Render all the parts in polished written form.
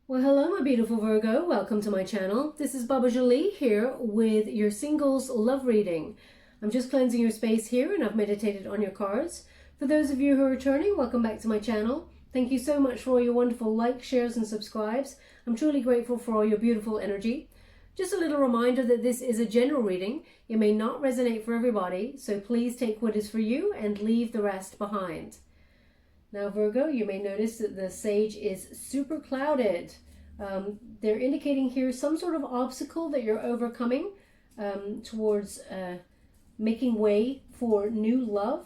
Well, hello, my beautiful Virgo. Welcome to my channel. This is Baba Jolie here with your singles love reading. I'm just cleansing your space here and I've meditated on your cards. For those of you who are returning, welcome back to my channel. Thank you so much for all your wonderful likes, shares and subscribes. I'm truly grateful for all your beautiful energy. Just a little reminder that this is a general reading. It may not resonate for everybody, so please take what is for you and leave the rest behind. Now, Virgo, you may notice that the sage is super clouded. They're indicating here some sort of obstacle that you're overcoming towards making way for new love.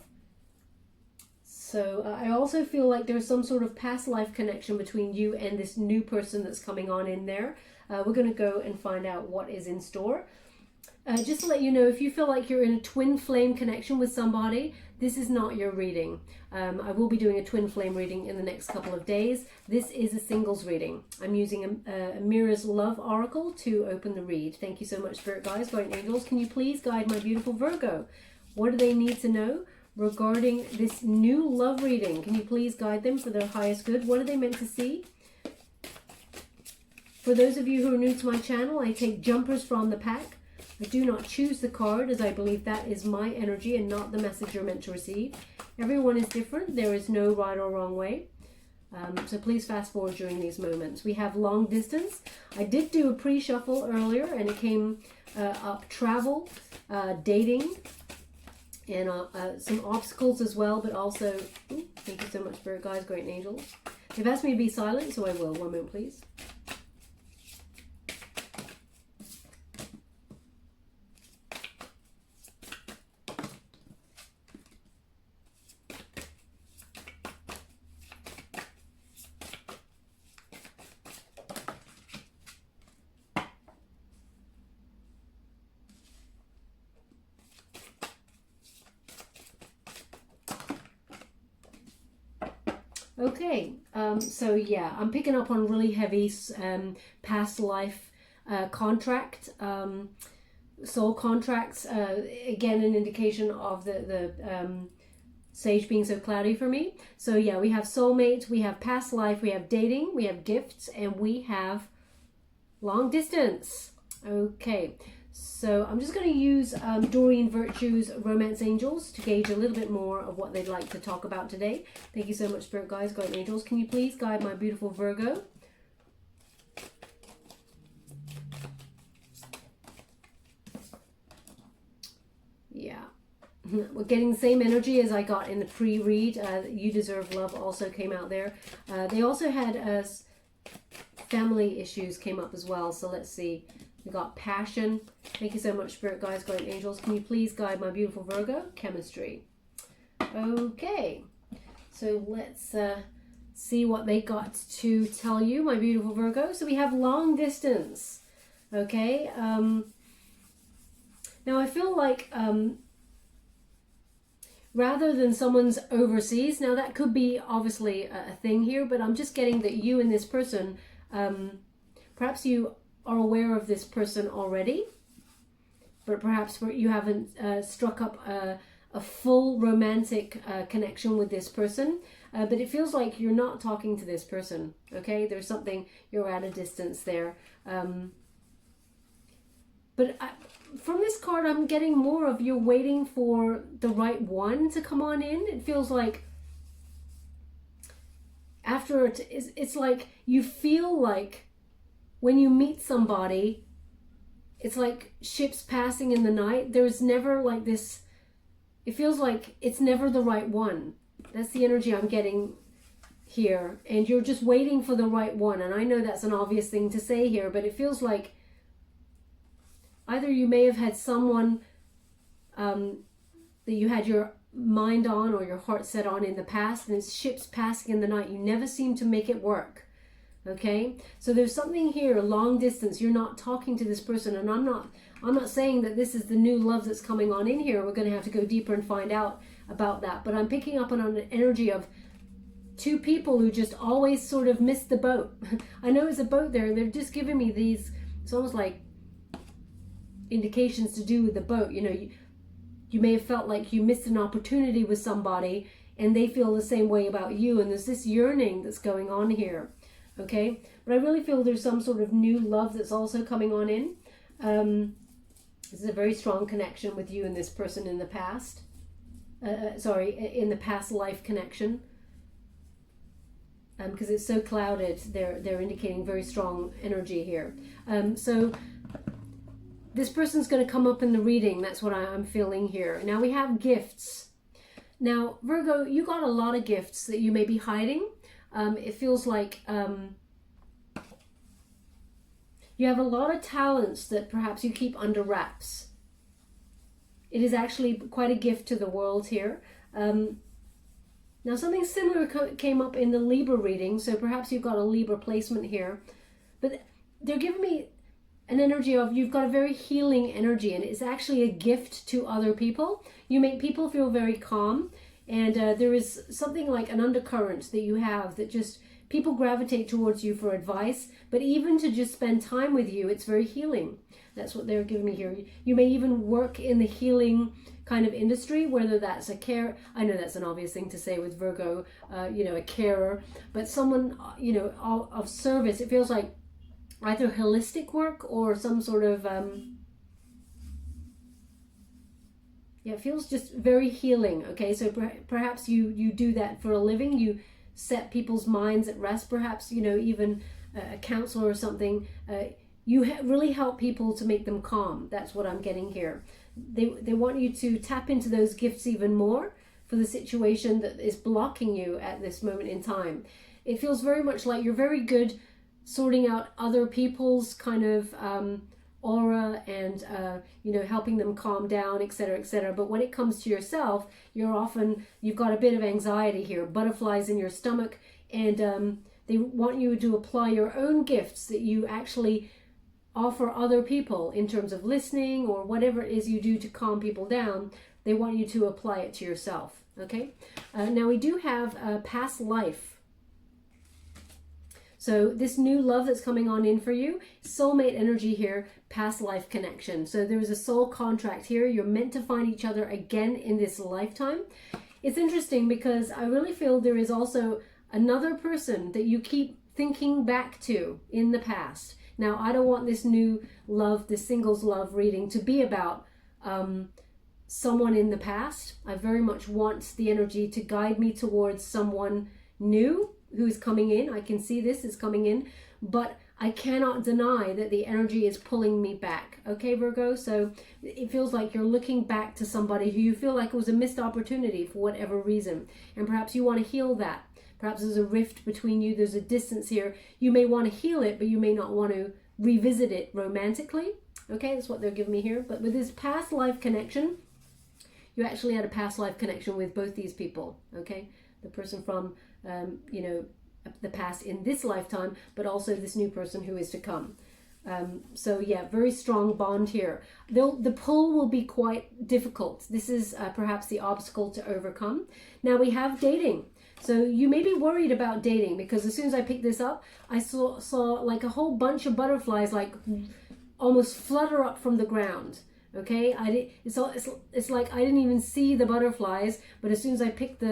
So I also feel like there's some sort of past life connection between you and this new person that's coming on in there. We're going to go and find out what is in store. Just to let you know, if you feel like you're in a twin flame connection with somebody, this is not your reading. I will be doing a twin flame reading in the next couple of days. This is a singles reading. I'm using a Mirror's Love Oracle to open the read. Thank you so much, Spirit Guides, Guardian Angels. Can you please guide my beautiful Virgo? What do they need to know regarding this new love reading? Can you please guide them for their highest good? What are they meant to see? For those of you who are new to my channel, I take jumpers from the pack. I do not choose the card, as I believe that is my energy and not the message you're meant to receive. Everyone is different. There is no right or wrong way. So please fast forward during these moments. We have long distance. I did do a pre-shuffle earlier and it came up travel, dating, and some obstacles as well, but also, thank you so much, Spirit Guides, Great Angels. They've asked me to be silent, so I will. One moment, please. Okay, so yeah, I'm picking up on really heavy past life contract, soul contracts. Again, an indication of the sage being so cloudy for me. So yeah, we have soulmate, we have past life, we have dating, we have gifts, and we have long distance. Okay. So I'm just going to use Doreen Virtue's Romance Angels to gauge a little bit more of what they'd like to talk about today. Thank you so much, Spirit Guides, Guardian Angels. Can you please guide my beautiful Virgo? Yeah. We're getting the same energy as I got in the pre-read. You Deserve Love also came out there. They also had family issues came up as well. So let's see. We got passion. Thank you so much, Spirit Guides, Guardian Angels. Can you please guide my beautiful Virgo? Chemistry. Okay. So let's see what they got to tell you, my beautiful Virgo. So we have long distance. Okay. Now I feel like rather than someone's overseas, now that could be obviously a thing here, but I'm just getting that you and this person, perhaps you are aware of this person already, but perhaps you haven't struck up a full romantic connection with this person, but it feels like you're not talking to this person. Okay, there's something, you're at a distance there, but from this card I'm getting more of you're waiting for the right one to come on in. It feels like after it's like you feel like when you meet somebody, it's like ships passing in the night. There's never like this, it feels like it's never the right one. That's the energy I'm getting here. And you're just waiting for the right one. And I know that's an obvious thing to say here, but it feels like either you may have had someone that you had your mind on or your heart set on in the past, and it's ships passing in the night. You never seem to make it work. Okay, so there's something here, long distance. You're not talking to this person, and I'm not saying that this is the new love that's coming on in here. We're going to have to go deeper and find out about that. But I'm picking up on an energy of two people who just always sort of miss the boat. I know it's a boat there, and they're just giving me these. It's almost like indications to do with the boat. You know, you may have felt like you missed an opportunity with somebody, and they feel the same way about you. And there's this yearning that's going on here. okay? But I really feel there's some sort of new love that's also coming on in. This is a very strong connection with you and this person in the past. In the past life connection. Because it's so clouded, they're indicating very strong energy here. So this person's going to come up in the reading. That's what I'm feeling here. Now we have gifts. Now, Virgo, you got a lot of gifts that you may be hiding. It feels like you have a lot of talents that perhaps you keep under wraps. It is actually quite a gift to the world here. Now, something similar came up in the Libra reading, so perhaps you've got a Libra placement here. But they're giving me an energy of you've got a very healing energy, and it's actually a gift to other people. You make people feel very calm, and there is something like an undercurrent that you have that just people gravitate towards you for advice, but even to just spend time with you, it's very healing. That's what they're giving me here. You may even work in the healing kind of industry, whether that's a care. I know that's an obvious thing to say with Virgo, a carer, but someone, of service. It feels like either holistic work or some sort of, it feels just very healing. Okay, so perhaps you do that for a living. You set people's minds at rest, perhaps, even a counselor or something. You really help people to make them calm. That's what I'm getting here. They want you to tap into those gifts even more for the situation that is blocking you at this moment in time. It feels very much like you're very good sorting out other people's kind of aura and, helping them calm down, etc., etc. But when it comes to yourself, you've got a bit of anxiety here, butterflies in your stomach, and they want you to apply your own gifts that you actually offer other people in terms of listening or whatever it is you do to calm people down. They want you to apply it to yourself. Okay. Now we do have past life. So this new love that's coming on in for you, soulmate energy here, past life connection. So there is a soul contract here. You're meant to find each other again in this lifetime. It's interesting because I really feel there is also another person that you keep thinking back to in the past. Now, I don't want this new love, this singles love reading to be about someone in the past. I very much want the energy to guide me towards someone new who is coming in. I can see this is coming in, but I cannot deny that the energy is pulling me back. Okay, Virgo? So it feels like you're looking back to somebody who you feel like it was a missed opportunity for whatever reason. And perhaps you want to heal that. Perhaps there's a rift between you. There's a distance here. You may want to heal it, but you may not want to revisit it romantically. Okay, that's what they're giving me here. But with this past life connection, you actually had a past life connection with both these people. Okay, the person from, the past in this lifetime, but also this new person who is to come. So yeah, very strong bond here. The pull will be quite difficult. This is perhaps the obstacle to overcome. Now we have dating. So you may be worried about dating because as soon as I picked this up, I saw like a whole bunch of butterflies like almost flutter up from the ground. Okay, it's like I didn't even see the butterflies, but as soon as I picked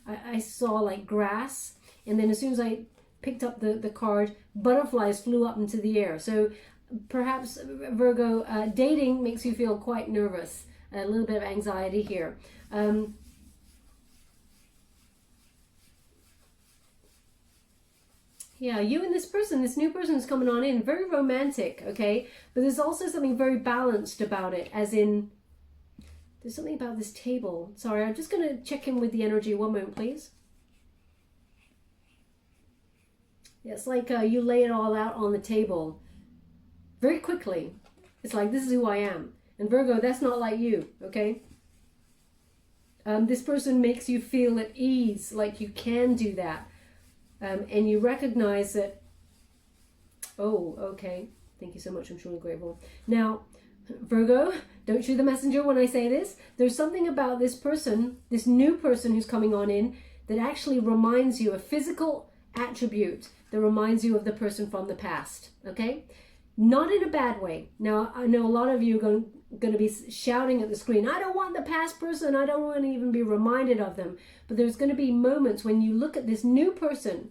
I saw like grass, and then as soon as I picked up the card, butterflies flew up into the air. So perhaps Virgo, dating makes you feel quite nervous, a little bit of anxiety here. Yeah, you and this person, this new person is coming on in, very romantic, okay? But there's also something very balanced about it, as in, there's something about this table. Sorry, I'm just going to check in with the energy. One moment, please. Yeah, it's like you lay it all out on the table very quickly. It's like, this is who I am. And Virgo, that's not like you, okay? This person makes you feel at ease, like you can do that. And you recognize that, oh, okay, thank you so much, I'm truly grateful. Now, Virgo, don't shoot the messenger when I say this. There's something about this person, this new person who's coming on in, that actually reminds you, a physical attribute that reminds you of the person from the past, okay? Not in a bad way. Now, I know a lot of you are going to be shouting at the screen, I don't want the past person, I don't want to even be reminded of them. But there's going to be moments when you look at this new person,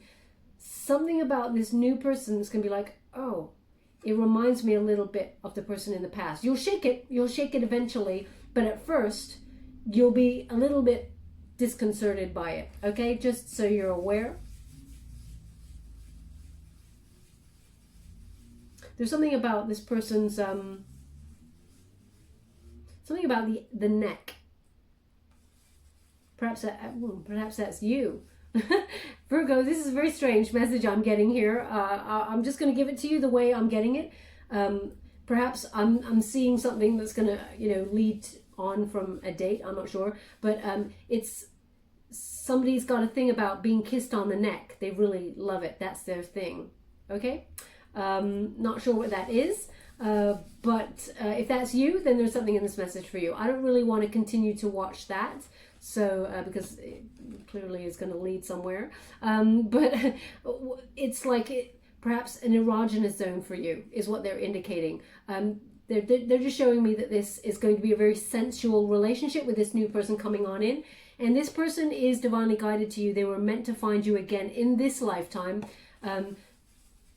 something about this new person is going to be like, oh, it reminds me a little bit of the person in the past. You'll shake it eventually, but at first you'll be a little bit disconcerted by it, okay? Just so you're aware. There's something about this person's, something about the neck. Perhaps that's you. Virgo, this is a very strange message I'm getting here. I'm just going to give it to you the way I'm getting it. Perhaps I'm seeing something that's going to, you know, lead on from a date. I'm not sure, but it's somebody's got a thing about being kissed on the neck. They really love it. That's their thing. Okay. Not sure what that is, but if that's you, then there's something in this message for you. I don't really want to continue to watch that, so because it clearly is going to lead somewhere, but it's like perhaps an erogenous zone for you is what they're indicating. They're just showing me that this is going to be a very sensual relationship with this new person coming on in, and this person is divinely guided to you. They were meant to find you again in this lifetime.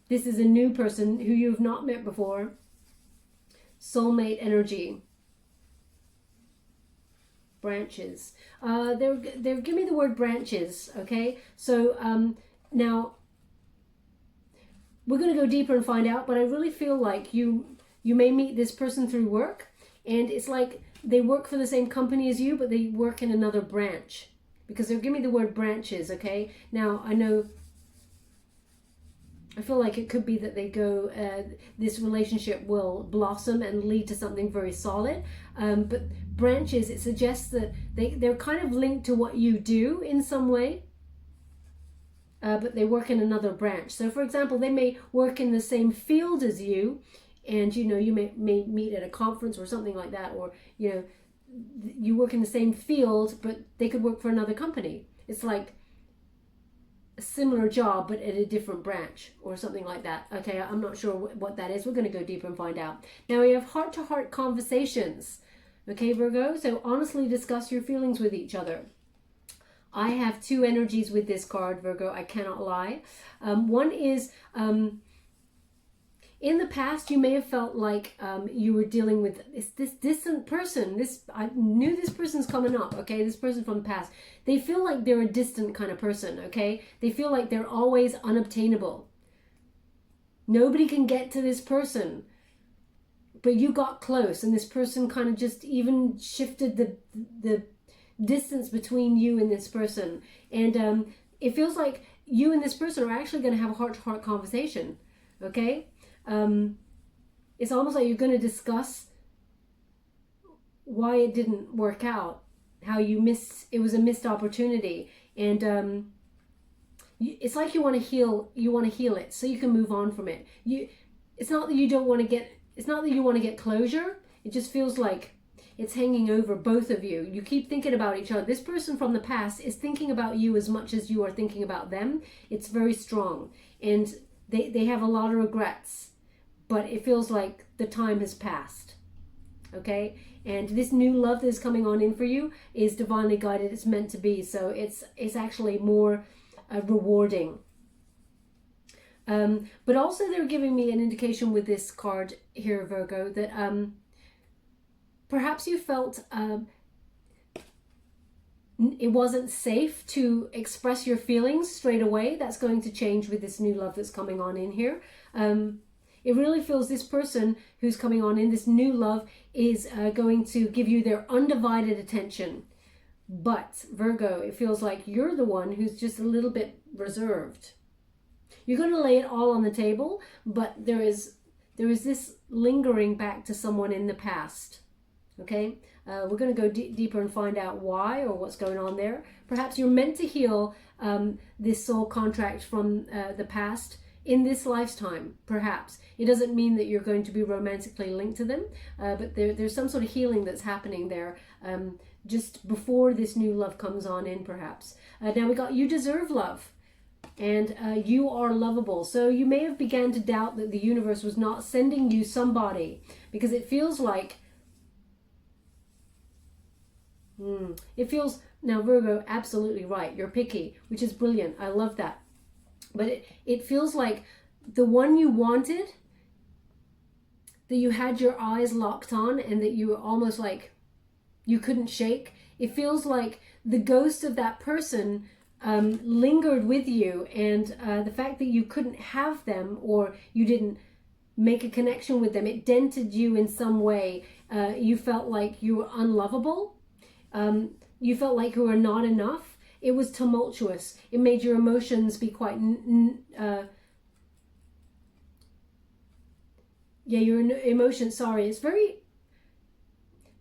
This is a new person who you have not met before. Soulmate energy. Branches. They're give me the word branches, okay? So now we're going to go deeper and find out, but I really feel like you may meet this person through work, and it's like they work for the same company as you, but they work in another branch, because they're giving me the word branches, okay? Now I feel like it could be that they go, this relationship will blossom and lead to something very solid. But branches, it suggests that they're kind of linked to what you do in some way, but they work in another branch. So for example, they may work in the same field as you, and you know, you may meet at a conference or something like that, or you know, you work in the same field, but they could work for another company. It's like a similar job but at a different branch or something like that. Okay, I'm not sure what that is. We're going to go deeper and find out. Now we have heart-to-heart conversations. Okay, Virgo, so honestly discuss your feelings with each other. I have two energies with this card, Virgo, I cannot lie. One is in the past you may have felt like you were dealing with this distant person. I knew this person's coming up, okay? This person from the past. They feel like they're a distant kind of person, okay? They feel like they're always unobtainable. Nobody can get to this person. But you got close, and this person kind of just even shifted the distance between you and this person. And it feels like you and this person are actually going to have a heart-to-heart conversation, okay? It's almost like you're going to discuss why it didn't work out, how it was a missed opportunity, and it's like you want to heal it so you can move on from it. It's not that you want to get closure. It just feels like it's hanging over both of you. You keep thinking about each other. This person from the past is thinking about you as much as you are thinking about them. It's very strong, and they have a lot of regrets. But it feels like the time has passed, okay? And this new love that is coming on in for you is divinely guided. It's meant to be. So it's actually more rewarding. But also they're giving me an indication with this card here, Virgo, that perhaps you felt it wasn't safe to express your feelings straight away. That's going to change with this new love that's coming on in here. It really feels this person who's coming on in, this new love, is going to give you their undivided attention. But, Virgo, it feels like you're the one who's just a little bit reserved. You're going to lay it all on the table, but there is this lingering back to someone in the past. Okay? We're going to go deeper and find out why or what's going on there. Perhaps you're meant to heal this soul contract from the past in this lifetime, perhaps. It doesn't mean that you're going to be romantically linked to them, but there's some sort of healing that's happening there just before this new love comes on in, perhaps. Now we got you deserve love, and you are lovable. So you may have began to doubt that the universe was not sending you somebody, because it feels like now Virgo, absolutely right. You're picky, which is brilliant. I love that. But it feels like the one you wanted, that you had your eyes locked on and that you were almost like you couldn't shake. It feels like the ghost of that person lingered with you, and the fact that you couldn't have them, or you didn't make a connection with them, it dented you in some way. You felt like you were unlovable. You felt like you were not enough. It was tumultuous. It made your emotions be quite your emotions, sorry, it's very,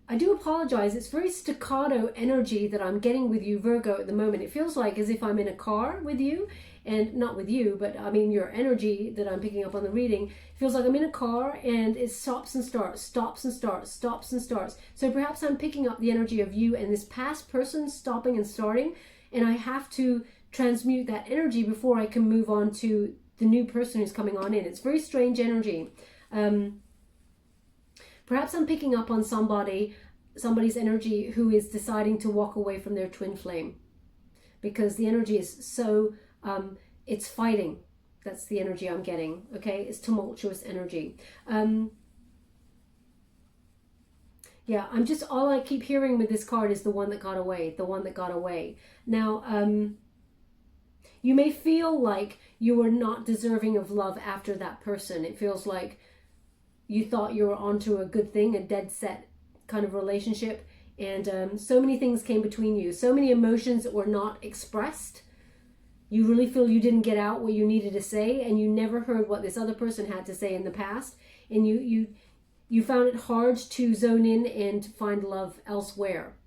I do apologize, it's very staccato energy that I'm getting with you, Virgo, at the moment. It feels like as if I'm in a car with you, and not with you, but I mean your energy that I'm picking up on the reading. It feels like I'm in a car and it stops and starts, stops and starts, stops and starts. So perhaps I'm picking up the energy of you and this past person stopping and starting, and I have to transmute that energy before I can move on to the new person who's coming on in. It's very strange energy. Perhaps I'm picking up on somebody's energy who is deciding to walk away from their twin flame, because the energy is so it's fighting. That's the energy I'm getting. Okay, it's tumultuous energy. Yeah, I'm just, all I keep hearing with this card is the one that got away, the one that got away. Now, you may feel like you were not deserving of love after that person. It feels like you thought you were onto a good thing, a dead set kind of relationship, and so many things came between you, so many emotions that were not expressed. You really feel you didn't get out what you needed to say, and you never heard what this other person had to say in the past, and you found it hard to zone in and find love elsewhere.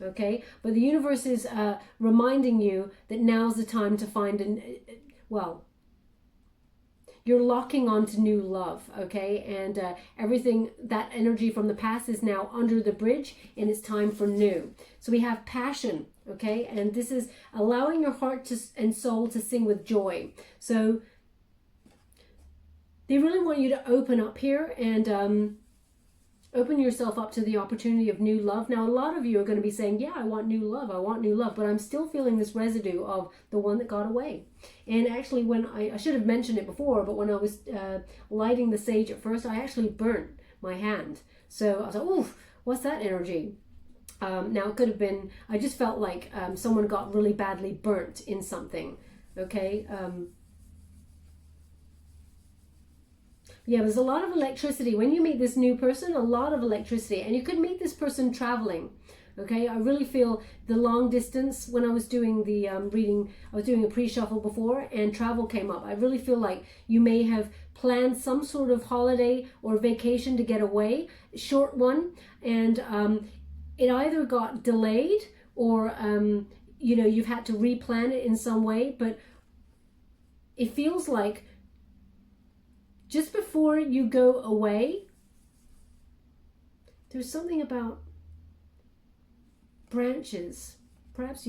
Okay, but the universe is reminding you that now's the time to find well, you're locking onto new love, okay? And everything, that energy from the past is now under the bridge, and it's time for new. So we have passion, okay? And this is allowing your heart and soul to sing with joy. So they really want you to open up here and open yourself up to the opportunity of new love. Now, a lot of you are going to be saying, yeah, I want new love, but I'm still feeling this residue of the one that got away. And actually, when I should have mentioned it before, but when I was lighting the sage at first, I actually burnt my hand. So I was like, oof, what's that energy? Now, it could have been, I just felt like someone got really badly burnt in something, okay? Yeah, there's a lot of electricity. When you meet this new person, a lot of electricity. And you could meet this person traveling. Okay, I really feel the long distance. When I was doing the reading, I was doing a pre-shuffle before, and travel came up. I really feel like you may have planned some sort of holiday or vacation to get away, short one, and it either got delayed or, you know, you've had to replan it in some way. But it feels like just before you go away, there's something about branches. Perhaps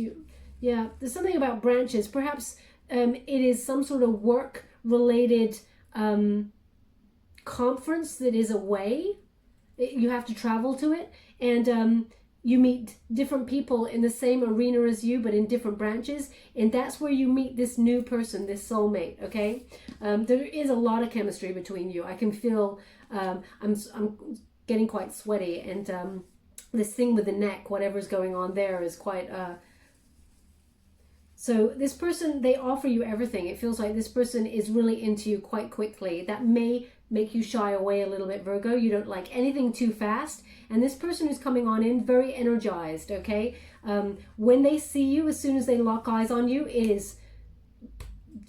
there's something about branches. Perhaps it is some sort of work-related conference that is away. You have to travel to it, and you meet different people in the same arena as you, but in different branches, and that's where you meet this new person, this soulmate, okay? There is a lot of chemistry between you. I can feel, I'm getting quite sweaty, and this thing with the neck, whatever's going on there is quite, so this person, they offer you everything. It feels like this person is really into you quite quickly. That may make you shy away a little bit, Virgo. You don't like anything too fast. And this person who's coming on in, very energized, okay? When they see you, as soon as they lock eyes on you, it is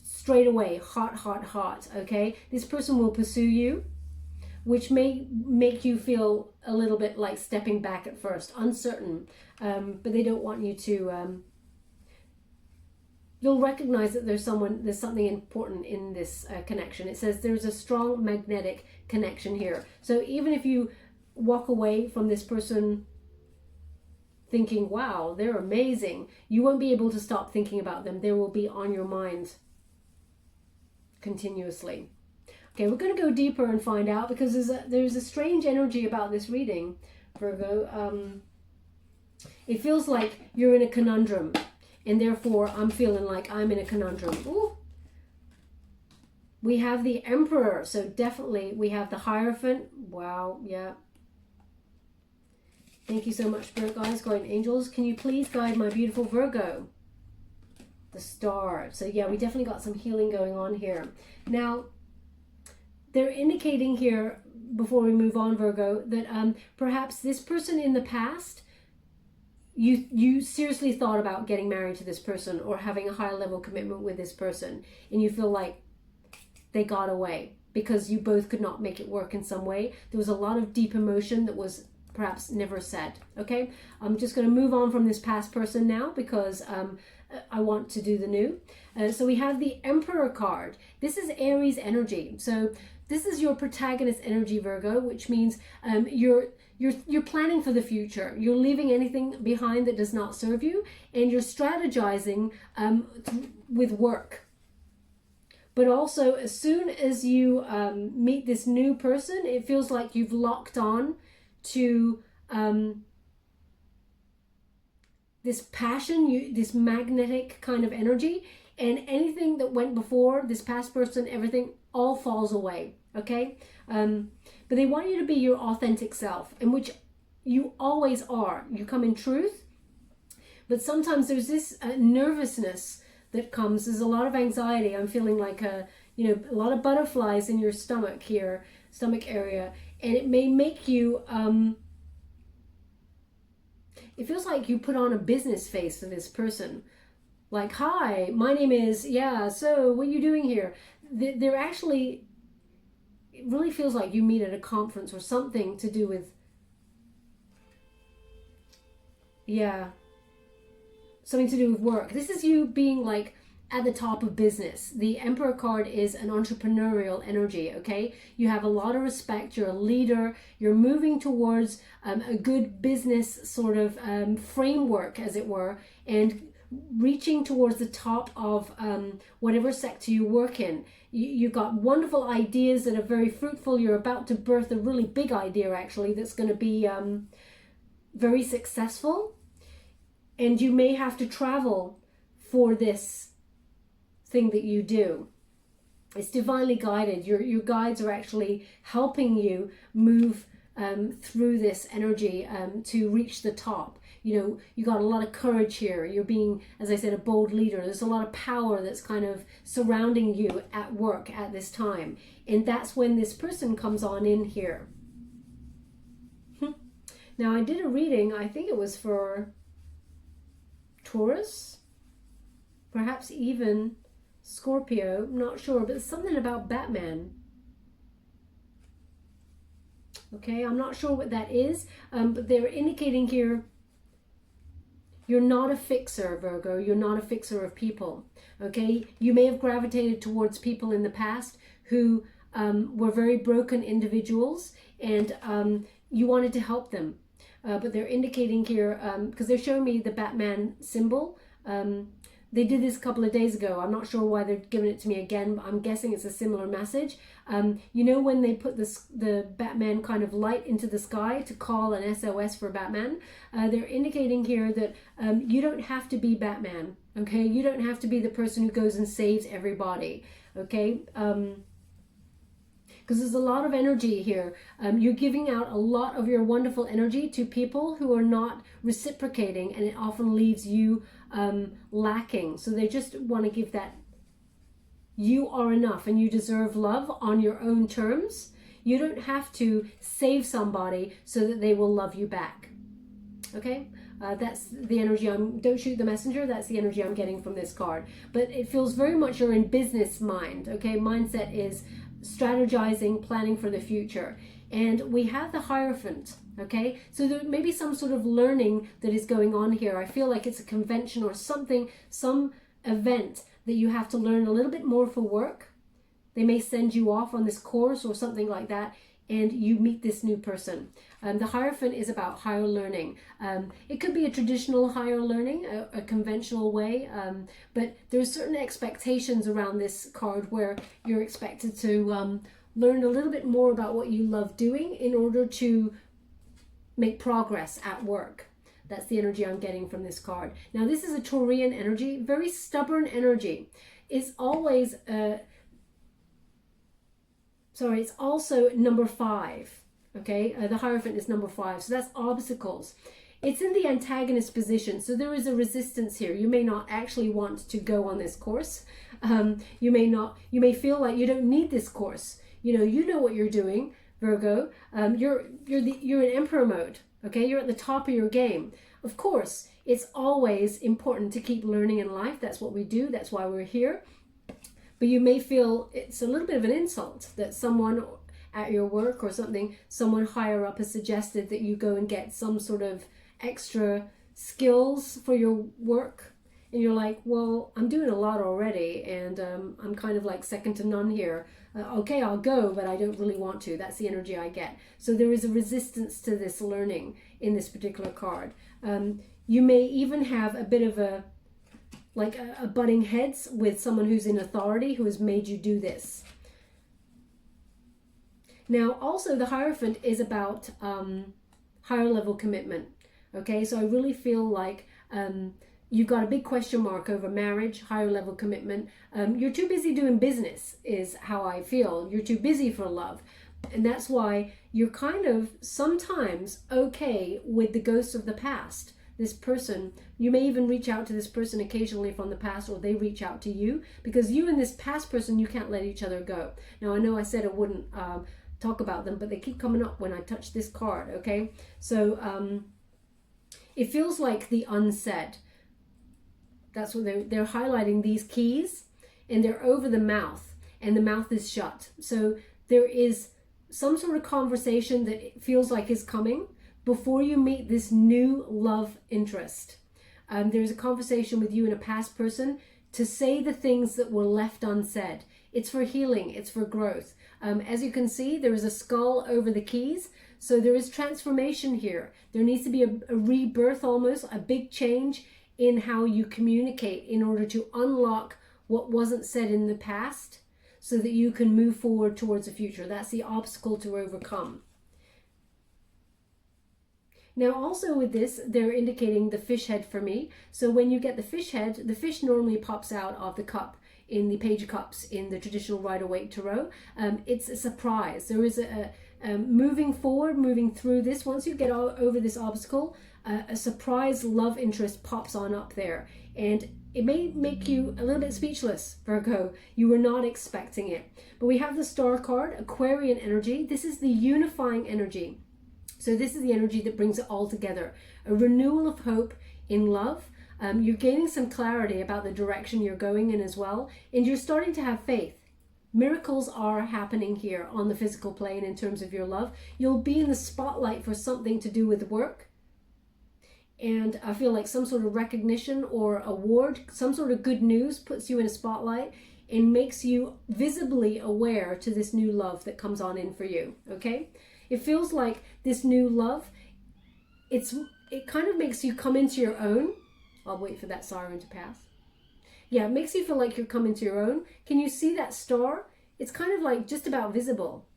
straight away, hot, hot, hot, okay? This person will pursue you, which may make you feel a little bit like stepping back at first, uncertain, but they don't want you to, you'll recognize that there's something important in this connection. It says there's a strong magnetic connection here. So even if you walk away from this person thinking, wow, they're amazing, you won't be able to stop thinking about them. They will be on your mind continuously. Okay, we're going to go deeper and find out, because there's a strange energy about this reading, Virgo. It feels like you're in a conundrum. and therefore I'm feeling like I'm in a conundrum. Ooh. We have the Emperor, so definitely we have the Hierophant. Wow, yeah. Thank you so much, Spirit Guides, Guardian Angels. Can you please guide my beautiful Virgo? The Star. So yeah, we definitely got some healing going on here. Now, they're indicating here, before we move on, Virgo, that perhaps this person in the past, you seriously thought about getting married to this person or having a higher level commitment with this person, and you feel like they got away because you both could not make it work in some way. There was a lot of deep emotion that was perhaps never said. Okay, I'm just going to move on from this past person now because I want to do the new. So we have the Emperor card. This is Aries energy. So this is your protagonist energy, Virgo, which means you're planning for the future. You're leaving anything behind that does not serve you, and you're strategizing with work. But also, as soon as you meet this new person, it feels like you've locked on to this passion, this magnetic kind of energy, and anything that went before, this past person, everything all falls away, okay? But they want you to be your authentic self, in which you always are. You come in truth, but sometimes there's this nervousness that comes. There's a lot of anxiety. I'm feeling like a lot of butterflies in your stomach here, stomach area, and it may make you it feels like you put on a business face to this person, like, hi, my name is, yeah, so what are you doing here? They're actually, it really feels like you meet at a conference or something to do with, yeah, something to do with work. This is you being like at the top of business. The Emperor card is an entrepreneurial energy, okay? You have a lot of respect, you're a leader, you're moving towards a good business sort of framework, as it were, and reaching towards the top of whatever sector you work in. You've got wonderful ideas that are very fruitful. You're about to birth a really big idea, actually, that's going to be very successful. And you may have to travel for this thing that you do. It's divinely guided. Your guides are actually helping you move through this energy to reach the top. You got a lot of courage here. You're being, as I said, a bold leader. There's a lot of power that's kind of surrounding you at work at this time. And that's when this person comes on in here. Now, I did a reading, I think it was for Taurus, perhaps even Scorpio, I'm not sure, but something about Batman. Okay, I'm not sure what that is, but they're indicating here, you're not a fixer, Virgo. You're not a fixer of people, okay? You may have gravitated towards people in the past who were very broken individuals, and you wanted to help them. But they're indicating here, because they're showing me the Batman symbol. They did this a couple of days ago. I'm not sure why they're giving it to me again, but I'm guessing it's a similar message. When they put the Batman kind of light into the sky to call an SOS for Batman, they're indicating here that you don't have to be Batman, okay? You don't have to be the person who goes and saves everybody, okay? Because there's a lot of energy here. You're giving out a lot of your wonderful energy to people who are not reciprocating, and it often leaves you lacking. So they just want to give that you are enough and you deserve love on your own terms. You don't have to save somebody so that they will love you back. Okay? That's the energy don't shoot the messenger. That's the energy I'm getting from this card. But it feels very much you're in business mind. Okay? Mindset is strategizing, planning for the future. And we have the Hierophant, okay? So there may be some sort of learning that is going on here. I feel like it's a convention or something, some event that you have to learn a little bit more for work. They may send you off on this course or something like that, and you meet this new person. The Hierophant is about higher learning. It could be a traditional higher learning, a conventional way, but there's certain expectations around this card where you're expected to learn a little bit more about what you love doing in order to make progress at work. That's the energy I'm getting from this card. Now, this is a Taurian energy, very stubborn energy. It's always, it's also number 5. Okay, the Hierophant is number 5. So that's obstacles. It's in the antagonist position. So there is a resistance here. You may not actually want to go on this course. You may feel like you don't need this course. You know what you're doing, Virgo. You're in emperor mode. Okay, you're at the top of your game. Of course, it's always important to keep learning in life. That's what we do. That's why we're here. But you may feel it's a little bit of an insult that someone at your work or something, someone higher up has suggested that you go and get some sort of extra skills for your work. And you're like, well, I'm doing a lot already, and I'm kind of like second to none here. Okay, I'll go, but I don't really want to. That's the energy I get. So there is a resistance to this learning in this particular card. You may even have a bit of a butting heads with someone who's in authority who has made you do this. Now, also the Hierophant is about higher level commitment. Okay, so I really feel like you've got a big question mark over marriage, higher level commitment. You're too busy doing business is how I feel. You're too busy for love. And that's why you're kind of sometimes okay with the ghosts of the past. This person, you may even reach out to this person occasionally from the past, or they reach out to you, because you and this past person, you can't let each other go. Now, I know I said I wouldn't talk about them, but they keep coming up when I touch this card, okay? So it feels like the unsaid. That's what they're highlighting, these keys, and they're over the mouth, and the mouth is shut. So there is some sort of conversation that it feels like is coming before you meet this new love interest. There's a conversation with you and a past person to say the things that were left unsaid. It's for healing, it's for growth. As you can see, there is a skull over the keys. So there is transformation here. There needs to be a rebirth, almost a big change in how you communicate in order to unlock what wasn't said in the past so that you can move forward towards the future. That's the obstacle to overcome. Now also with this, they're indicating the fish head for me. So when you get the fish head, the fish normally pops out of the cup in the Page of Cups in the traditional Rider-Waite Tarot. It's a surprise. There is a moving forward, moving through this. Once you get over this obstacle, a surprise love interest pops on up there. And it may make you a little bit speechless, Virgo. You were not expecting it. But we have the Star card, Aquarian energy. This is the unifying energy. So this is the energy that brings it all together. A renewal of hope in love. You're gaining some clarity about the direction you're going in as well. And you're starting to have faith. Miracles are happening here on the physical plane in terms of your love. You'll be in the spotlight for something to do with work. And I feel like some sort of recognition or award, some sort of good news puts you in a spotlight and makes you visibly aware to this new love that comes on in for you, okay? It feels like this new love, it kind of makes you come into your own. I'll wait for that siren to pass. Yeah, it makes you feel like you're coming to your own. Can you see that star? It's kind of like just about visible.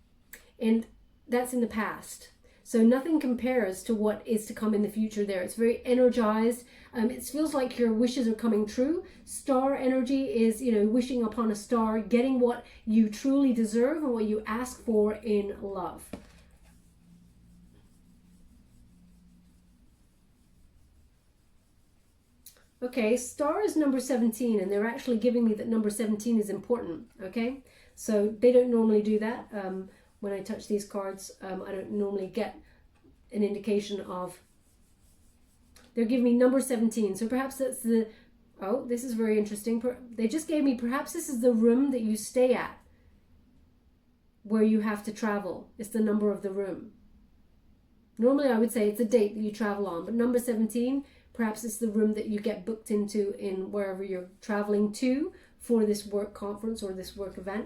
And that's in the past. So nothing compares to what is to come in the future there. It's very energized. It feels like your wishes are coming true. Star energy is, wishing upon a star, getting what you truly deserve and what you ask for in love. Okay, star is number 17, and they're actually giving me that number 17 is important, okay? So they don't normally do that. When I touch these cards, I don't normally get an indication of... They're giving me number 17, so perhaps that's the... Oh, this is very interesting. They just gave me, perhaps this is the room that you stay at, where you have to travel. It's the number of the room. Normally I would say it's a date that you travel on, but number 17... Perhaps it's the room that you get booked into in wherever you're traveling to for this work conference or this work event.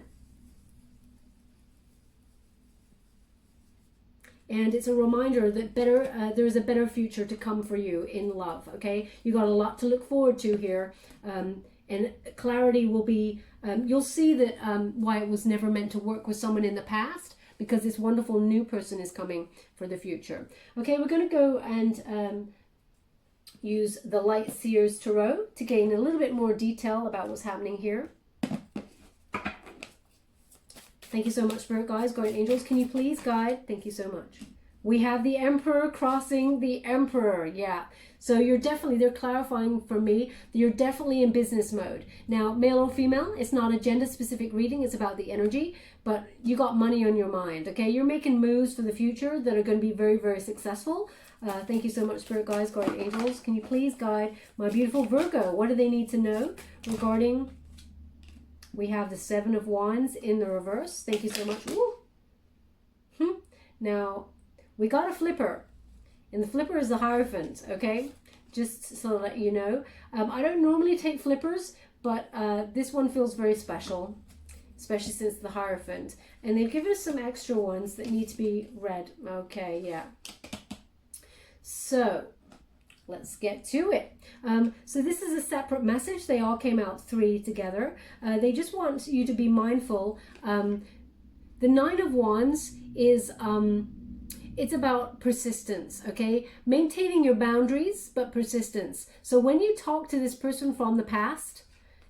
And it's a reminder that there's a better future to come for you in love, okay? You got a lot to look forward to here. And clarity will be, you'll see that why it was never meant to work with someone in the past, because this wonderful new person is coming for the future. Okay, we're going to go and... use the Light Seers Tarot to gain a little bit more detail about what's happening here. Thank you so much, Spirit Guides, Guardian Angels. Can you please guide? Thank you so much. We have the Emperor crossing the Emperor. Yeah. So they're clarifying for me that you're definitely in business mode. Now, male or female, it's not a gender specific reading. It's about the energy, but you got money on your mind. Okay. You're making moves for the future that are going to be very, very successful. Thank you so much, Spirit Guides, Guardian Angels. Can you please guide my beautiful Virgo? What do they need to know regarding... We have the Seven of Wands in the reverse. Thank you so much. Now, we got a flipper. And the flipper is the Hierophant, okay? Just so to let you know. I don't normally take flippers, but this one feels very special, especially since the Hierophant. And they've given us some extra ones that need to be read. Okay, yeah. So... let's get to it. So this is a separate message. They all came out 3 together. They just want you to be mindful. The Nine of Wands is, it's about persistence, okay? Maintaining your boundaries, but persistence. So when you talk to this person from the past,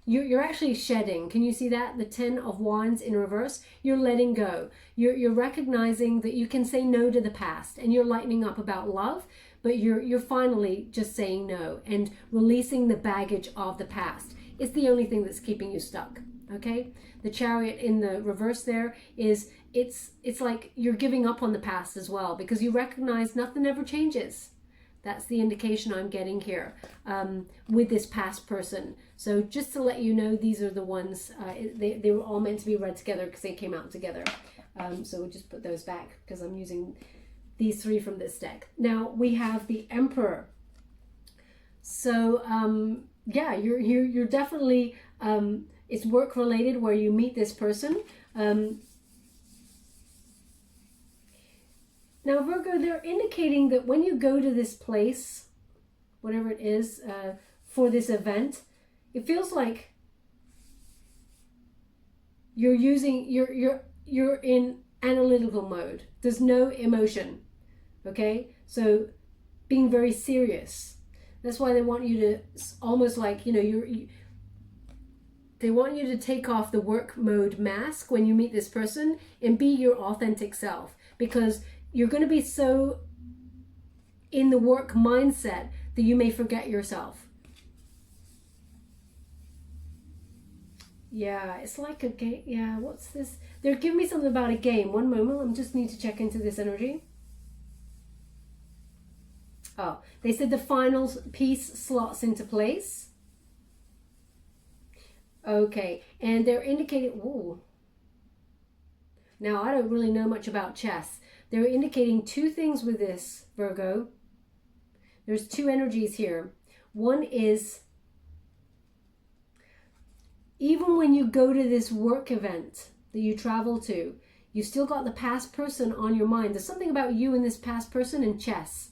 you're actually shedding. Can you see that? The 10 of Wands in reverse. You're letting go. You're recognizing that you can say no to the past, and you're lightening up about love. But you're finally just saying no and releasing the baggage of the past. It's the only thing that's keeping you stuck, okay? The Chariot in the reverse there is, it's like you're giving up on the past as well, because you recognize nothing ever changes. That's the indication I'm getting here with this past person. So just to let you know, these are the ones, they were all meant to be read together because they came out together. So we'll just put those back because I'm using... these 3 from this deck. Now we have the Emperor. So yeah, you're definitely it's work related where you meet this person. Now Virgo, they're indicating that when you go to this place, whatever it is, for this event, it feels like you're in analytical mode. There's no emotion. Okay, so being very serious. That's why they want you to almost like, you know, they want you to take off the work mode mask when you meet this person and be your authentic self, because you're going to be so in the work mindset that you may forget yourself. Yeah, it's like a game. Yeah, what's this? They're giving me something about a game. One moment, I just need to check into this energy. Oh, they said the final piece slots into place. Okay, and they're indicating, ooh. Now, I don't really know much about chess. They're indicating 2 things with this, Virgo. There's 2 energies here. One is, even when you go to this work event that you travel to, you still got the past person on your mind. There's something about you and this past person in chess.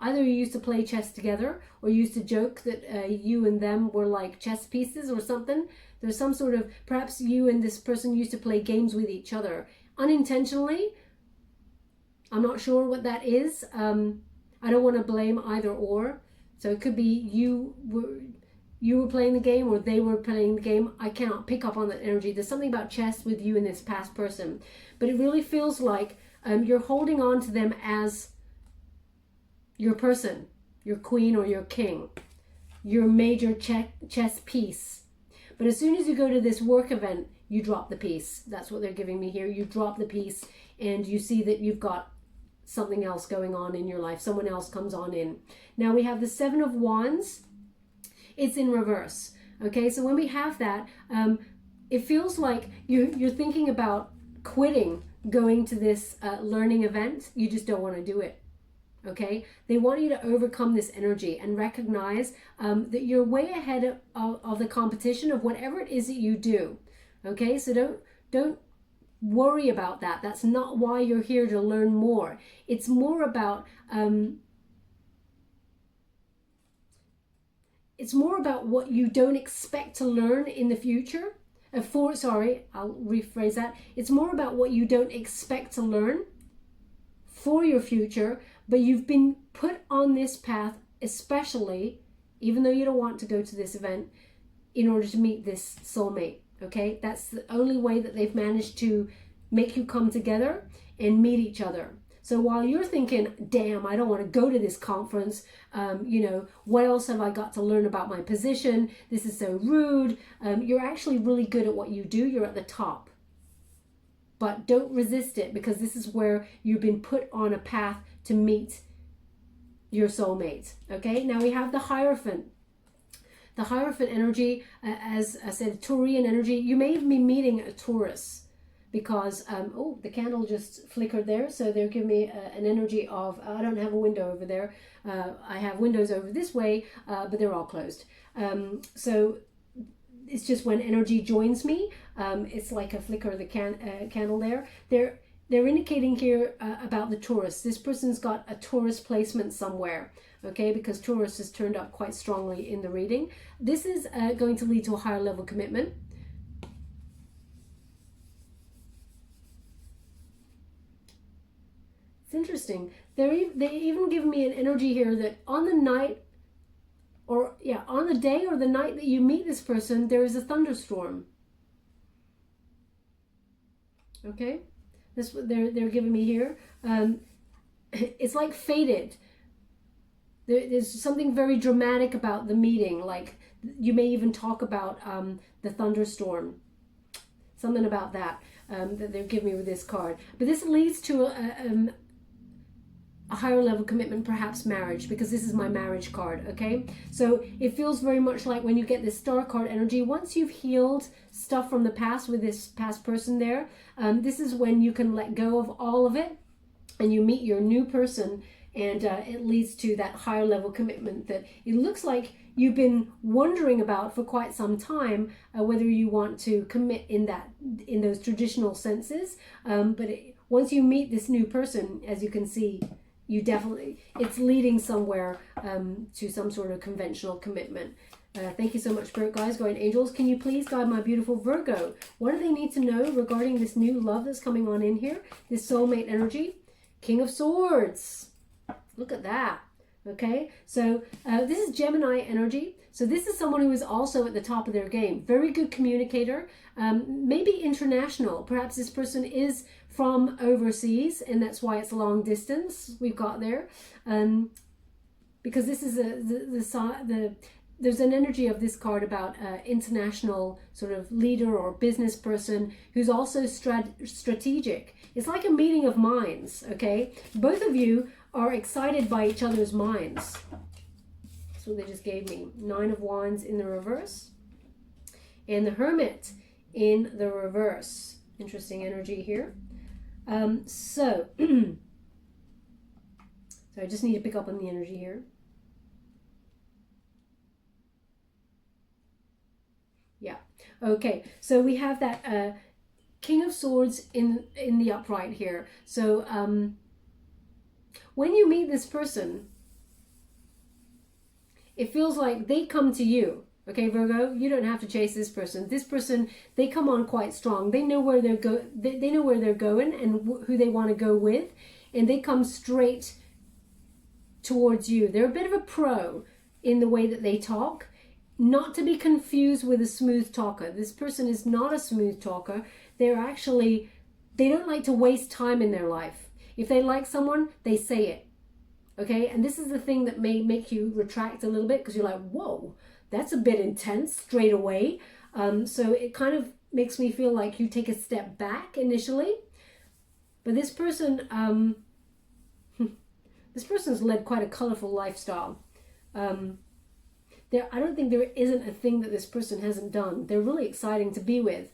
Either you used to play chess together, or you used to joke that you and them were like chess pieces or something. There's some sort of, perhaps you and this person used to play games with each other unintentionally. I'm not sure what that is. I don't want to blame either or. So it could be you were playing the game or they were playing the game. I cannot pick up on that energy. There's something about chess with you and this past person. But it really feels like you're holding on to them as your person, your queen or your king, your major chess piece. But as soon as you go to this work event, you drop the piece. That's what they're giving me here. You drop the piece and you see that you've got something else going on in your life. Someone else comes on in. Now we have the Seven of Wands. It's in reverse. Okay, so when we have that, it feels like you're thinking about quitting going to this learning event. You just don't want to do it. Okay, they want you to overcome this energy and recognize that you're way ahead of the competition of whatever it is that you do. Okay, so don't worry about that. That's not why you're here to learn more. It's more about what you don't expect to learn in the future. I'll rephrase that. It's more about what you don't expect to learn for your future, but you've been put on this path especially, even though you don't want to go to this event, in order to meet this soulmate, okay? That's the only way that they've managed to make you come together and meet each other. So while you're thinking, damn, I don't want to go to this conference, you know, what else have I got to learn about my position? This is so rude. You're actually really good at what you do. You're at the top. But don't resist it, because this is where you've been put on a path to meet your soulmate. Okay, now we have the Hierophant. The Hierophant energy, as I said, Taurian energy. You may even be meeting a Taurus, because, oh, the candle just flickered there. So they're giving me an energy of, I don't have a window over there. I have windows over this way, but they're all closed. So it's just when energy joins me, it's like a flicker of the candle there. They're indicating here about the Taurus. This person's got a Taurus placement somewhere, okay, because Taurus has turned up quite strongly in the reading. This is going to lead to a higher level commitment. It's interesting. They even give me an energy here that on the night, or yeah, on the day or the night that you meet this person, there is a thunderstorm. Okay, that's what they're giving me here. It's like fated. There's something very dramatic about the meeting. Like you may even talk about the thunderstorm. Something about that that they're giving me with this card. But this leads to a higher level commitment, perhaps marriage, because this is my marriage card, okay? So it feels very much like when you get this star card energy, once you've healed stuff from the past with this past person there, this is when you can let go of all of it and you meet your new person, and it leads to that higher level commitment that it looks like you've been wondering about for quite some time, whether you want to commit in those traditional senses. But once you meet this new person, as you can see, it's leading somewhere to some sort of conventional commitment. Thank you so much, Spirit Guides, Guardian Angels. Can you please guide my beautiful Virgo? What do they need to know regarding this new love that's coming on in here? This soulmate energy. King of Swords. Look at that. Okay, so this is Gemini energy. So this is someone who is also at the top of their game. Very good communicator, maybe international. Perhaps this person is from overseas, and that's why it's long distance we've got there. Because this is there's an energy of this card about international sort of leader or business person who's also strategic. It's like a meeting of minds, okay? Both of you are excited by each other's minds. That's what they just gave me. 9 of Wands in the reverse. And the Hermit in the reverse. Interesting energy here. So I just need to pick up on the energy here. Yeah. Okay. So we have that King of Swords in the upright here. So when you meet this person, it feels like they come to you. Okay, Virgo, you don't have to chase this person. This person, they come on quite strong. They know where they're they know where they're going and who they want to go with, and they come straight towards you. They're a bit of a pro in the way that they talk, not to be confused with a smooth talker. This person is not a smooth talker. They don't like to waste time in their life. If they like someone, they say it. Okay, and this is the thing that may make you retract a little bit, because you're like, whoa, that's a bit intense straight away. So it kind of makes me feel like you take a step back initially. But this person, this person's led quite a colorful lifestyle. I don't think there isn't a thing that this person hasn't done. They're really exciting to be with.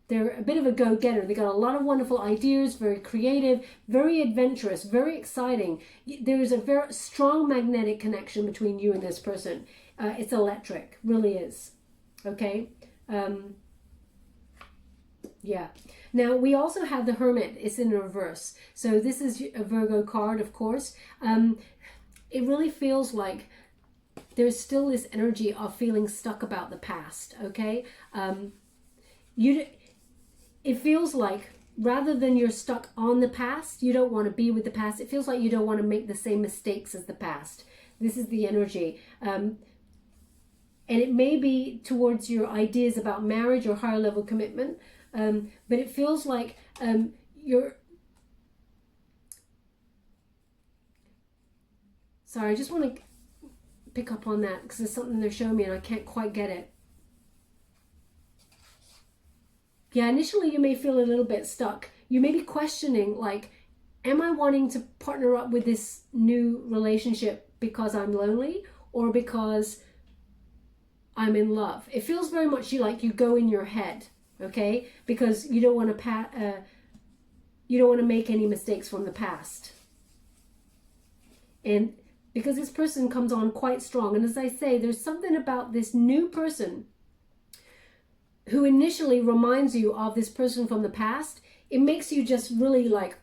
They're a bit of a go-getter. They got a lot of wonderful ideas, very creative, very adventurous, very exciting. There is a very strong magnetic connection between you and this person. It's electric, really is. Okay? Yeah. Now, we also have the Hermit. It's in reverse. So this is a Virgo card, of course. It really feels like there's still this energy of feeling stuck about the past, okay? It feels like rather than you're stuck on the past, you don't want to be with the past. It feels like you don't want to make the same mistakes as the past. This is the energy. And it may be towards your ideas about marriage or higher level commitment. But it feels like you're... Sorry, I just want to pick up on that because there's something they're showing me and I can't quite get it. Yeah, initially you may feel a little bit stuck. You may be questioning, like, am I wanting to partner up with this new relationship because I'm lonely or because I'm in love? It feels very much like you go in your head, okay? Because you don't want to make any mistakes from the past. And because this person comes on quite strong, and as I say, there's something about this new person who initially reminds you of this person from the past. It makes you just really like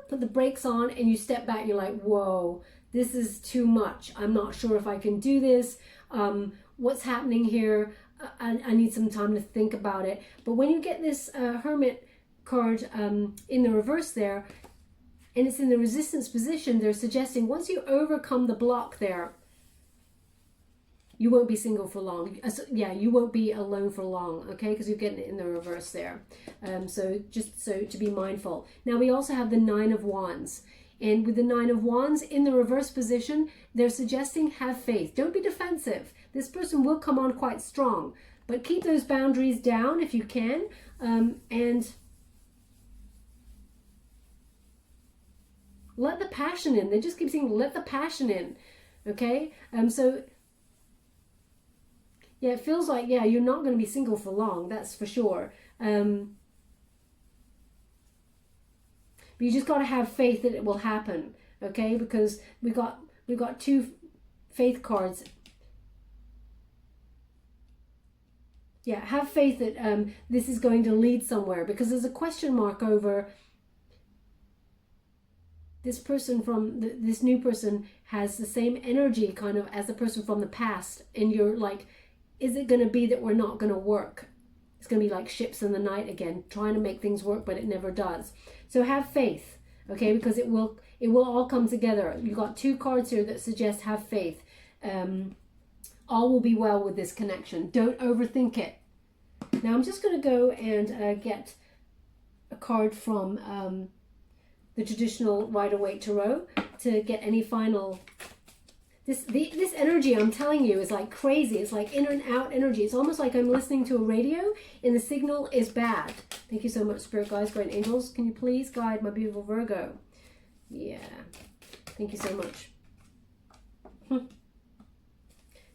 put the brakes on and you step back and you're like, whoa, this is too much. I'm not sure if I can do this. What's happening here? I need some time to think about it. But when you get this Hermit card in the reverse there, and it's in the resistance position, they're suggesting once you overcome the block there, you won't be single for long. Yeah, you won't be alone for long, okay? Because you're getting it in the reverse there. So just so to be mindful. Now we also have the Nine of Wands. And with the Nine of Wands in the reverse position, they're suggesting have faith. Don't be defensive. This person will come on quite strong. But keep those boundaries down if you can. And let the passion in. They just keep saying, let the passion in. Okay? So... yeah, it feels like, yeah, you're not going to be single for long, that's for sure. But you just got to have faith that it will happen, okay? Because we've got two faith cards. Yeah, have faith that this is going to lead somewhere, because there's a question mark over this person from this new person has the same energy kind of as the person from the past, and you're like, is it going to be that we're not going to work? It's going to be like ships in the night again, trying to make things work, but it never does. So have faith, okay? Because it will all come together. You've got two cards here that suggest have faith. All will be well with this connection. Don't overthink it. Now I'm just going to go and get a card from the traditional Rider-Waite Tarot to get any final... This energy, I'm telling you, is like crazy. It's like in and out energy. It's almost like I'm listening to a radio and the signal is bad. Thank you so much, Spirit Guides, Great Angels. Can you please guide my beautiful Virgo? Yeah. Thank you so much.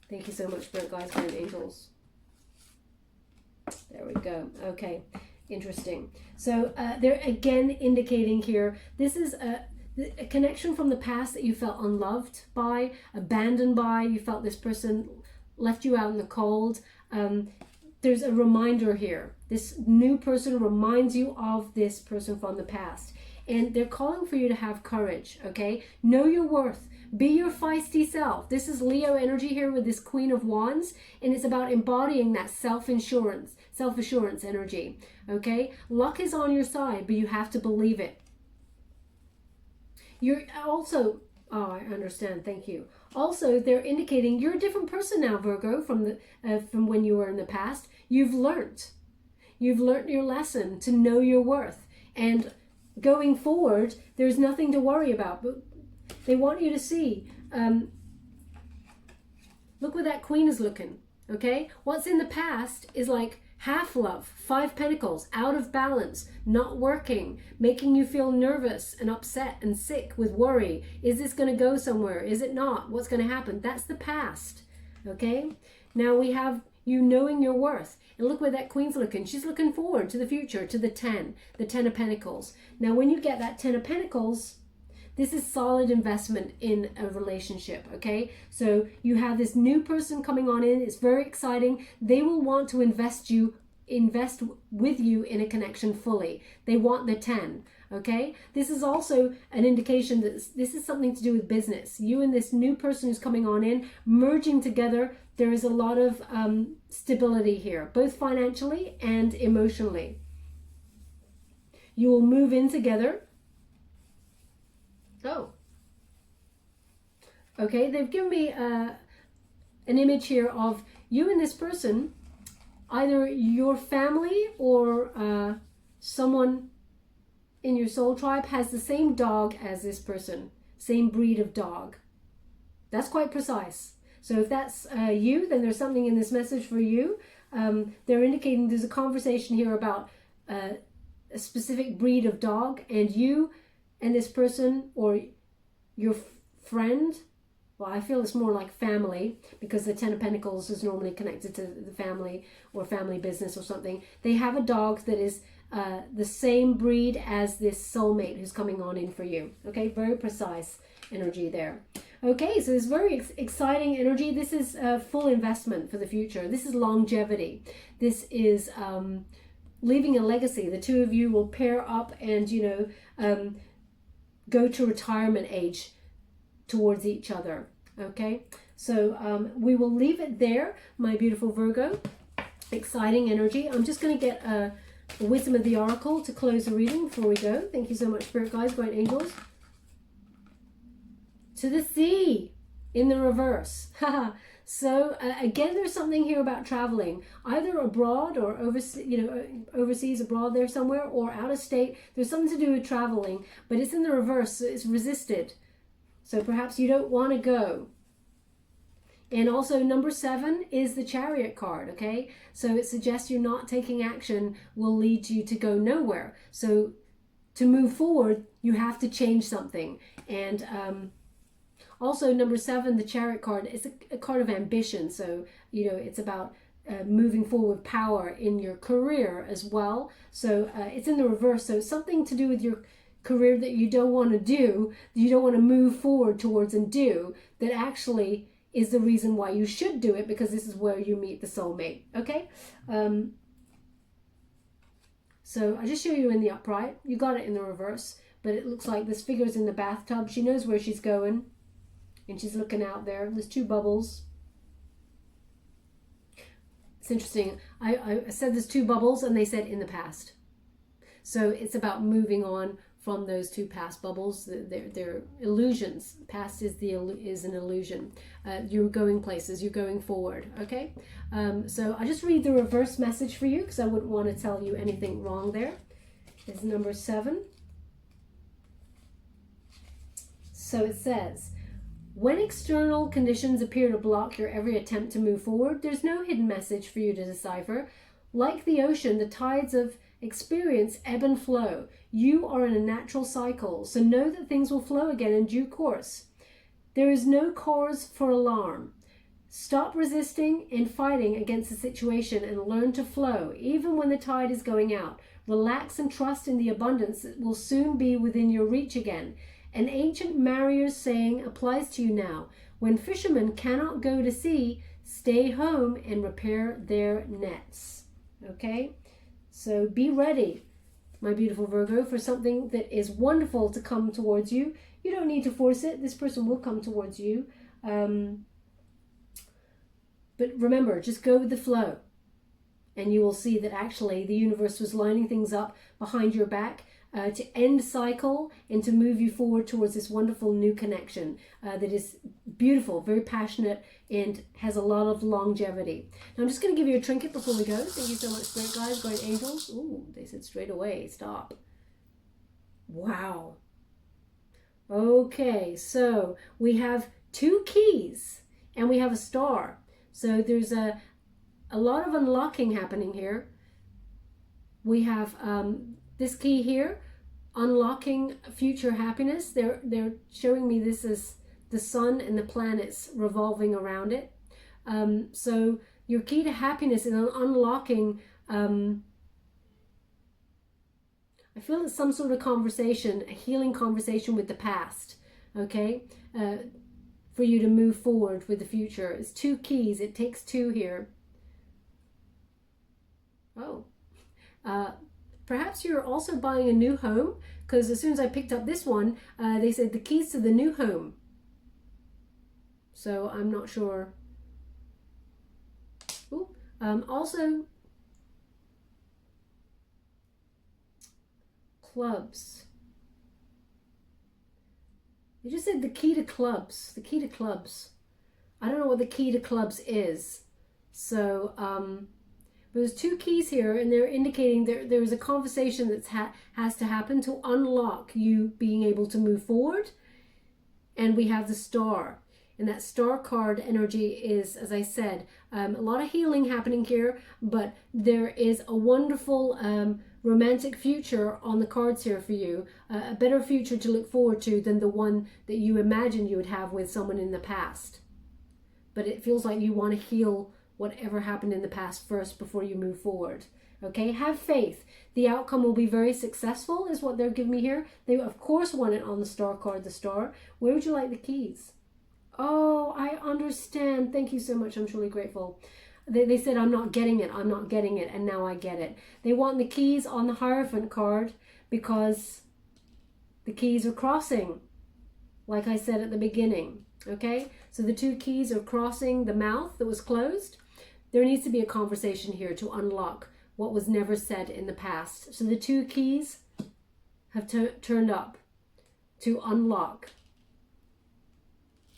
Thank you so much, Spirit Guides, Great Angels. There we go. Okay. Interesting. So they're again indicating here, this is a connection from the past that you felt unloved by, abandoned by, you felt this person left you out in the cold. There's a reminder here. This new person reminds you of this person from the past. And they're calling for you to have courage, okay? Know your worth. Be your feisty self. This is Leo energy here with this Queen of Wands, and it's about embodying that self-assurance energy, okay? Luck is on your side, but you have to believe it. You're also, oh, I understand, thank you. Also, they're indicating you're a different person now, Virgo, from when you were in the past. You've learned your lesson to know your worth. And going forward, there's nothing to worry about. But they want you to see, look where that Queen is looking, okay? What's in the past is like half love, 5 pentacles, out of balance, not working, making you feel nervous and upset and sick with worry. Is this going to go somewhere? Is it not? What's going to happen? That's the past, okay? Now we have you knowing your worth. And look where that Queen's looking. She's looking forward to the future, to the 10 of Pentacles. Now when you get that 10 of Pentacles, this is solid investment in a relationship, okay? So you have this new person coming on in. It's very exciting. They will want to invest with you in a connection fully. They want the 10, okay? This is also an indication that this is something to do with business. You and this new person who's coming on in, merging together, there is a lot of stability here, both financially and emotionally. You will move in together. Oh. Okay, they've given me an image here of you and this person, either your family or someone in your soul tribe has the same dog as this person, same breed of dog. That's quite precise. So if that's you, then there's something in this message for you. They're indicating there's a conversation here about a specific breed of dog, and you and this person or your friend, well, I feel it's more like family, because the Ten of Pentacles is normally connected to the family or family business or something. They have a dog that is the same breed as this soulmate who's coming on in for you. Okay, very precise energy there. Okay, so it's very exciting energy. This is full investment for the future. This is longevity. This is leaving a legacy. The two of you will pair up and, you know, go to retirement age towards each other. Okay, so we will leave it there, my beautiful Virgo. Exciting energy. I'm just going to get a wisdom of the oracle to close the reading before we go. Thank you so much, spirit guides, guardian angels. To the sea in the reverse. So again, there's something here about traveling, either abroad or overseas, you know, overseas, abroad there somewhere, or out of state. There's something to do with traveling, but it's in the reverse. So it's resisted. So perhaps you don't want to go. And also number 7 is the Chariot card, okay? So it suggests you're not taking action will lead you to go nowhere. So to move forward, you have to change something. And also number 7, the Chariot card, is a card of ambition. So, you know, it's about moving forward, power in your career as well. So it's in the reverse. So something to do with your career that you don't want to do, that you don't want to move forward towards and do, that actually is the reason why you should do it, because this is where you meet the soulmate. Okay, so I just show you in the upright. You got it in the reverse, but it looks like this figure's in the bathtub. She knows where she's going, and she's looking out there. There's 2 bubbles. It's interesting. I said there's 2 bubbles, and they said in the past. So it's about moving on from those 2 past bubbles. They're illusions. Past is an illusion. You're going places. You're going forward. Okay. So I just read the reverse message for you, because I wouldn't want to tell you anything wrong there. It's number 7. So it says, when external conditions appear to block your every attempt to move forward, there's no hidden message for you to decipher. Like the ocean, the tides of experience ebb and flow. You are in a natural cycle, so know that things will flow again in due course. There is no cause for alarm. Stop resisting and fighting against the situation and learn to flow, even when the tide is going out. Relax and trust in the abundance that will soon be within your reach again. An ancient mariners saying applies to you now. When fishermen cannot go to sea, stay home and repair their nets. Okay? So be ready, my beautiful Virgo, for something that is wonderful to come towards you. You don't need to force it. This person will come towards you. But remember, just go with the flow. And you will see that actually the universe was lining things up behind your back to end cycle and to move you forward towards this wonderful new connection that is beautiful, very passionate, and has a lot of longevity. Now I'm just going to give you a trinket before we go. Thank you so much, spirit guides, guardian angels. Ooh, they said straight away, stop. Wow. Okay, so we have 2 keys and we have a star. So there's a lot of unlocking happening here. We have this key here, unlocking future happiness. They're showing me this as the sun and the planets revolving around it. So your key to happiness is unlocking, I feel it's some sort of conversation, a healing conversation with the past, okay? For you to move forward with the future. It's 2 keys. It takes 2 here. Oh. Perhaps you're also buying a new home, because as soon as I picked up this one, they said the keys to the new home. So I'm not sure. Ooh. Also, Clubs. You just said the key to clubs. The key to clubs. I don't know what the key to clubs is. So, there's two keys here, and they're indicating there is a conversation that has to happen to unlock you being able to move forward. And we have the Star. And that Star card energy is, as I said, a lot of healing happening here, but there is a wonderful romantic future on the cards here for you, a better future to look forward to than the one that you imagined you would have with someone in the past. But it feels like you want to heal whatever happened in the past first before you move forward. Okay, have faith. The outcome will be very successful is what they're giving me here. They, of course, want it on the Star card, the Star. Where would you like the keys? Oh, I understand. Thank you so much. I'm truly grateful. They said, I'm not getting it. I'm not getting it. And now I get it. They want the keys on the Hierophant card because the keys are crossing, like I said at the beginning. Okay, so the two keys are crossing the mouth that was closed. There needs to be a conversation here to unlock what was never said in the past. So the two keys have turned up to unlock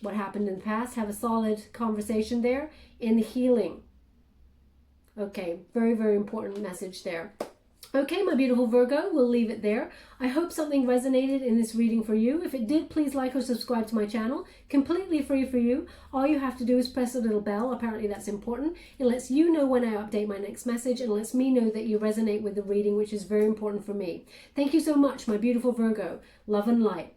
what happened in the past. Have a solid conversation there in the healing. Okay, very, very important message there. Okay, my beautiful Virgo, we'll leave it there. I hope something resonated in this reading for you. If it did, please like or subscribe to my channel. Completely free for you. All you have to do is press a little bell. Apparently that's important. It lets you know when I update my next message and lets me know that you resonate with the reading, which is very important for me. Thank you so much, my beautiful Virgo. Love and light.